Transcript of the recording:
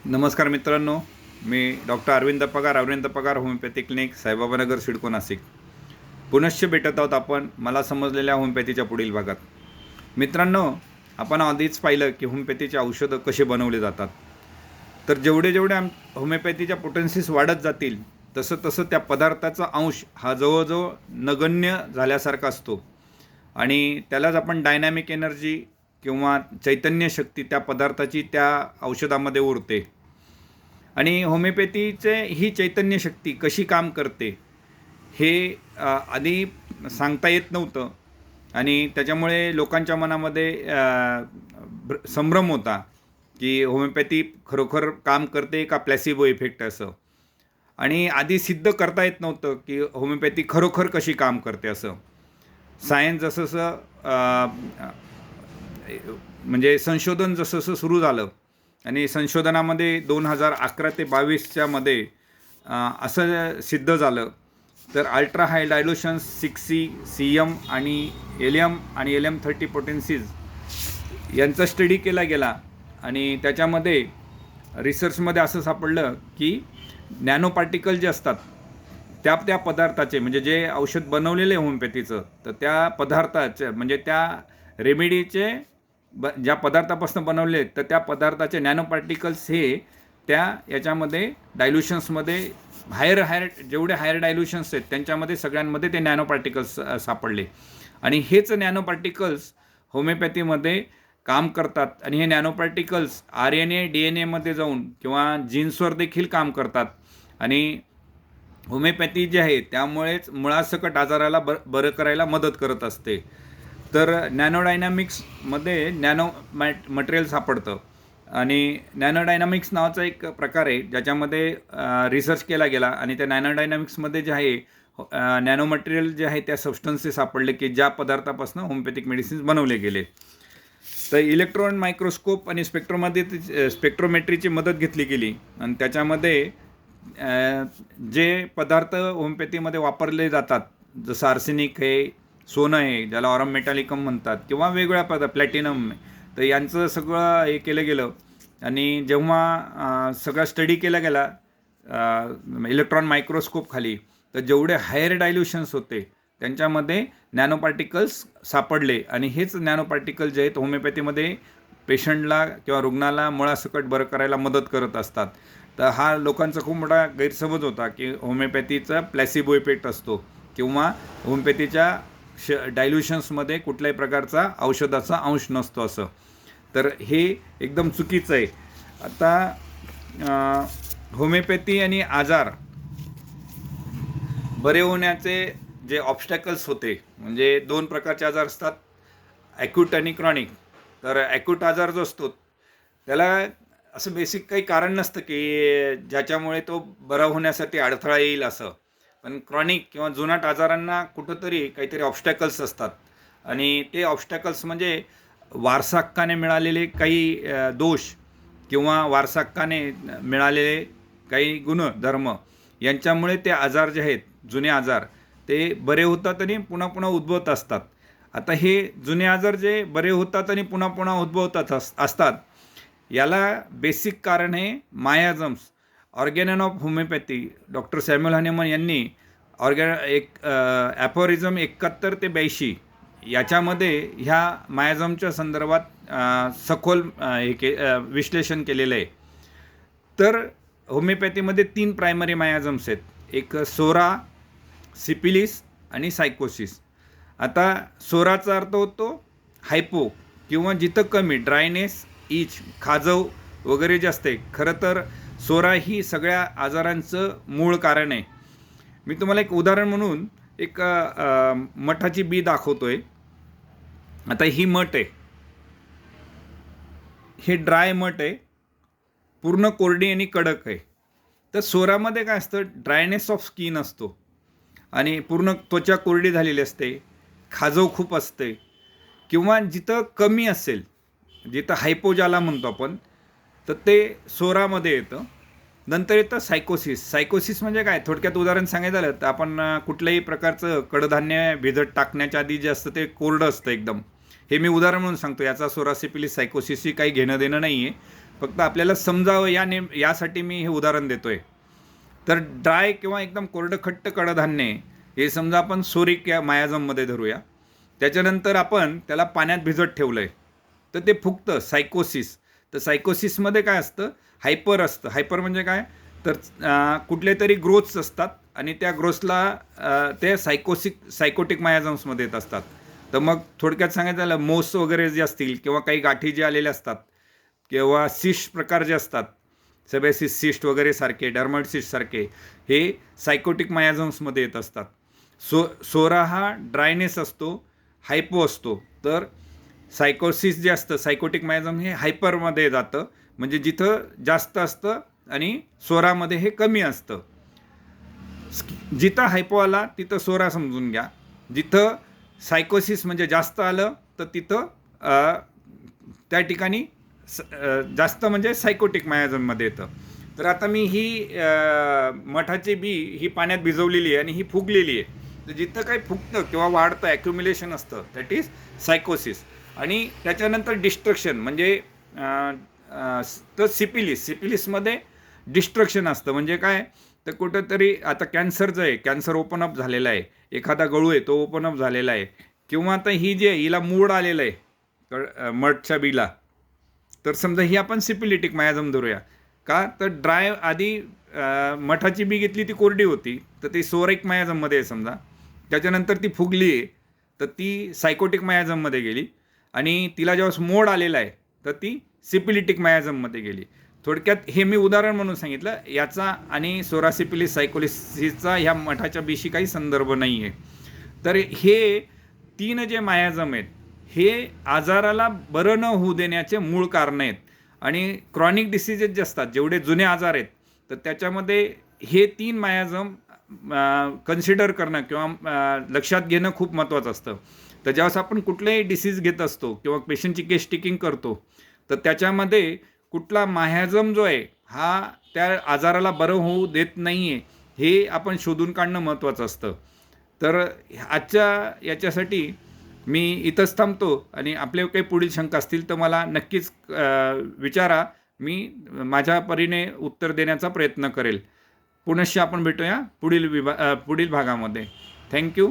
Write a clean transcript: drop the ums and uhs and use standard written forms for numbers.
नमस्कार मित्रांनो, मी डॉक्टर अरविंद पगार होमिओपॅथी क्लिनिक, साईबाबानगर, सिडको, नाशिक. पुनश्च भेटत आहोत आपण मला समजलेल्या होमिओपॅथीच्या पुढील भागात. मित्रांनो, आपण आधीच पाहिलं की होमिओपॅथीचे औषधं कसे बनवले जातात. तर जेवढे जेवढे होमिओपॅथीच्या पोटेन्सीज वाढत जातील तसं तसं त्या पदार्थाचा अंश हा जवळजवळ नगण्य झाल्यासारखा असतो आणि त्यालाच आपण डायनॅमिक एनर्जी किंवा चैतन्य शक्ती त्या पदार्थाची त्या औषधामध्ये उरते. आणि होमिओपॅथीचे ही चैतन्य शक्ती कशी काम करते हे आधी सांगता येत नव्हतं आणि त्याच्यामुळे लोकांच्या मनामध्ये संभ्रम होता की होमिओपॅथी खरोखर काम करते का प्लॅसिबो इफेक्ट असं. आणि आधी सिद्ध करता येत नव्हतं की होमिओपॅथी खरोखर कशी काम करते असं. सायन्स जसं जसं म्हणजे संशोधन जसं जसं सुरू झालं आणि संशोधनामध्ये 2011 ते 22च्या मध्ये असं सिद्ध झालं तर अल्ट्रा हाय डायल्युशन्स 6C, CM आणि LM30 पोटेन्सीज यांचा स्टडी केला गेला आणि त्याच्यामध्ये रिसर्चमध्ये असं सापडलं की नॅनो पार्टिकल जे असतात त्या पदार्थाचे, म्हणजे जे औषध बनवलेले होमिओपॅथीचं, तर त्या पदार्थाचे म्हणजे त्या रेमेडीचे ज्या पदार्थापासून बनवले तर त्या पदार्थाचे नॅनो पार्टिकल्स हे याच्यामध्ये डायल्युशन्समध्ये हायर जेवढे हायर डायल्युशन्स आहेत त्यांच्यामध्ये सगळ्यांमध्ये ते नॅनो पार्टिकल्स सापडले. आणि हेच नॅनो पार्टिकल्स होमिओपॅथीमध्ये काम करतात आणि हे नॅनो पार्टिकल्स RNA DNA जाऊन किंवा जीन्सवर देखील काम करतात आणि होमिओपॅथी जी आहे त्यामुळेच मुळासकट आजाराला बरं करायला मदत करत असते. तर नॅनोडायनॅमिक्समध्ये मटेरियल सापडतं आणि नॅनोडायनॅमिक्स नावाचा एक प्रकार आहे ज्याच्यामध्ये रिसर्च केला गेला आणि त्या नॅनोडायनॅमिक्समध्ये जे आहे नॅनो मटेरियल जे आहे त्या सबस्टन्सेस सापडले की ज्या पदार्थापासून होमिओपॅथिक मेडिसिन्स बनवले गेले. तर इलेक्ट्रॉन मायक्रोस्कोप आणि स्पेक्ट्रोमेट्रीची मदत घेतली गेली आणि त्याच्यामध्ये जे पदार्थ होमिओपॅथीमध्ये वापरले जातात जसं आर्सेनिक आहे, सोनं आहे ज्याला ऑरम मेटॅलिकम म्हणतात, किंवा वेगवेगळ्या प्लॅटिनम, तर यांचं सगळं हे केलं गेलं. आणि जेव्हा सगळा स्टडी केला गेला इलेक्ट्रॉन मायक्रोस्कोप खाली, तर जेवढे हायर डायल्युशन्स होते त्यांच्यामध्ये नॅनो पार्टिकल्स सापडले आणि हेच नॅनो पार्टिकल जे आहेत होमिओपॅथीमध्ये पेशंटला किंवा रुग्णाला मुळासकट बरं करायला मदत करत असतात. तर हा लोकांचा खूप मोठा गैरसमज होता की होमिओपॅथीचा प्लॅसिबो इफेक्ट असतो किंवा होमिओपॅथीच्या डायल्युशन्समध्ये कुठल्याही प्रकारचा औषधाचा अंश नसतो असं. तर हे एकदम चुकीचं आहे. आता होमिओपॅथी आणि आजार बरे होण्याचे जे ऑब्स्टॅकल्स होते, म्हणजे 2 प्रकारचे आजार असतात, ॲक्यूट आणि क्रॉनिक. तर ॲक्यूट आजार जो असतो त्याला असं बेसिक काही कारण नसतं की ज्याच्यामुळे तो बरा होण्यासाठी अडथळा येईल असं. पण क्रॉनिक किंवा जुनाट आजारांना कुठंतरी काहीतरी ऑब्स्टॅकल्स असतात आणि ते ऑब्स्टॅकल्स म्हणजे वारसा हक्काने मिळालेले काही दोष किंवा वारसा हक्काने मिळालेले काही गुणधर्म यांच्यामुळे ते आजार जे आहेत जुने आजार ते बरे होतात आणि पुन्हा पुन्हा उद्भवत असतात. आता हे जुने आजार जे बरे होतात आणि पुन्हा पुन्हा उद्भवतात असतात याला बेसिक कारण आहे मायाझम्स. ऑर्गॅनन ऑफ होमिओपॅथी डॉक्टर सॅम्युअल हॅनेमन यांनी ॲफोरिझम 71 ते 82 याच्यामध्ये ह्या मायाझमच्या संदर्भात सखोल विश्लेषण केलेलं आहे. तर होमिओपॅथीमध्ये 3 प्रायमरी मायाझम्स आहेत, एक सोरा, सिपिलिस आणि सायकोसिस. आता सोराचा अर्थ होतो हायपो किंवा जिथं कमी ड्रायनेस, इच, खाजव वगैरे जे असते. खरं तर सोरा ही सगळ्या आजारांचं मूळ कारण आहे. मी तुम्हाला एक उदाहरण म्हणून एक मठाची बी दाखवतोय. आता ही मठ आहे, हे ड्राय मठ आहे, पूर्ण कोरडी आणि कडक आहे. तर सोरामध्ये काय असतं, ड्रायनेस ऑफ स्किन असतो आणि पूर्ण त्वचा कोरडी झालेली असते, खाजव खूप असते. किंवा जिथं कमी असेल, जिथं हायपोजाला म्हणतो आपण, तर ते सोरामध्ये येतं. नंतर येतं सायकोसिस म्हणजे काय, थोडक्यात उदाहरण सांगायचं झालं तर आपण कुठल्याही प्रकारचं कडधान्य भिजत टाकण्याच्या आधी जे असतं ते कोरडं असतं एकदम. हे मी उदाहरण म्हणून सांगतो, याचा सोरा, सिपिलिस, सायकोसिसशी काही घेणं देणं नाही आहे. फक्त आपल्याला समजावं यासाठी मी हे उदाहरण देतोय. तर ड्राय किंवा एकदम कोरडखट्ट कडधान्ये हे समजा आपण सोरिक या मायाझममध्ये धरूया. त्याच्यानंतर आपण त्याला पाण्यात भिजत ठेवलं आहे, तर ते फुगतं सायकोसिस. तर सायकोसिसमध्ये काय असतं, हायपर असतं. हायपर म्हणजे काय, तर कुठले तरी ग्रोथ्स असतात आणि त्या ग्रोथ्सला ते सायकोटिक मायाझम्समध्ये येत असतात. तर मग थोडक्यात सांगायचं झालं, मोस वगैरे जे असतील किंवा काही गाठी जे आलेले असतात किंवा सिस्ट प्रकार जे असतात, सेबेसिस सिस्ट वगैरे सारखे, डर्मोइड सिस्ट सारखे, हे सायकोटिक मायाझम्समध्ये येत असतात. सोरा हा ड्रायनेस असतो, हायपो असतो. तर सायकोसिस जे असतं, सायकोटिक मायाझम हे हायपरमध्ये जातं, म्हणजे जिथं जास्त असतं आणि सोरामध्ये हे कमी असतं. जिथं हायपो आला तिथं सोरा समजून घ्या, जिथं सायकोसिस म्हणजे जास्त आलं तर तिथं त्या ठिकाणी जास्त म्हणजे सायकोटिक मायाझममध्ये येतं. तर आता मी ही मठाची बी ही पाण्यात भिजवलेली आहे आणि ही फुगलेली आहे. तर जिथं काही फुगतं किंवा वाढतं, ॲक्युम्युलेशन असतं, दॅट इज सायकोसिस. आणि त्याच्यानंतर डिस्ट्रक्शन म्हणजे तर सिपिलिसमध्ये डिस्ट्रक्शन असतं. म्हणजे काय, तर कुठंतरी आता कॅन्सरचं आहे, कॅन्सर ओपन अप झालेला आहे, एखादा गळू आहे तो ओपन अप झालेला आहे, किंवा आता ही जी आहे हिला मूड आलेलं आहे मठच्या बीला, तर समजा ही आपण सिपिलिटिक मायाझम धरूया. का, तर ड्राय आधी मठाची बी घेतली ती कोरडी होती, तर ती सोरिक मायाझममध्ये आहे समजा. त्याच्यानंतर ती फुगली आहे, तर ती सायकोटिक मायाझममध्ये गेली आणि तिला जेव्हा मोड आलेला आहे तर ती सिपिलिटिक मायाझममध्ये गेली. थोडक्यात हे मी उदाहरण म्हणून सांगितलं. याचा आणि सोरासिपिलिस सायकोलिसिसचा ह्या मठाच्या बीशी काही संदर्भ नाही आहे. तर हे 3 जे मायाझम आहेत हे आजाराला बरं न होऊ देण्याचे मूळ कारण आहेत. आणि क्रॉनिक डिसिजेस जे असतात, जेवढे जुने आजार आहेत, तर त्याच्यामध्ये हे 3 मायाझम कन्सिडर करणं किंवा लक्षात घेणं खूप महत्त्वाचं असतं. तर ज्यावेळेस आपण कुठलेही डिसीज घेत असतो किंवा पेशंटची केस टेकिंग करतो, तर त्याच्यामध्ये कुठला मायाझम जो आहे हा त्या आजाराला बरं होऊ देत नाही आहे, हे आपण शोधून काढणं महत्त्वाचं असतं. तर आजच्या याच्यासाठी मी इथंच थांबतो आणि आपले काही पुढील शंका असतील तर मला नक्कीच विचारा. मी माझ्या परीने उत्तर देण्याचा प्रयत्न करेल. पुनश्च आपण भेटूया पुढील भागामध्ये. थँक्यू.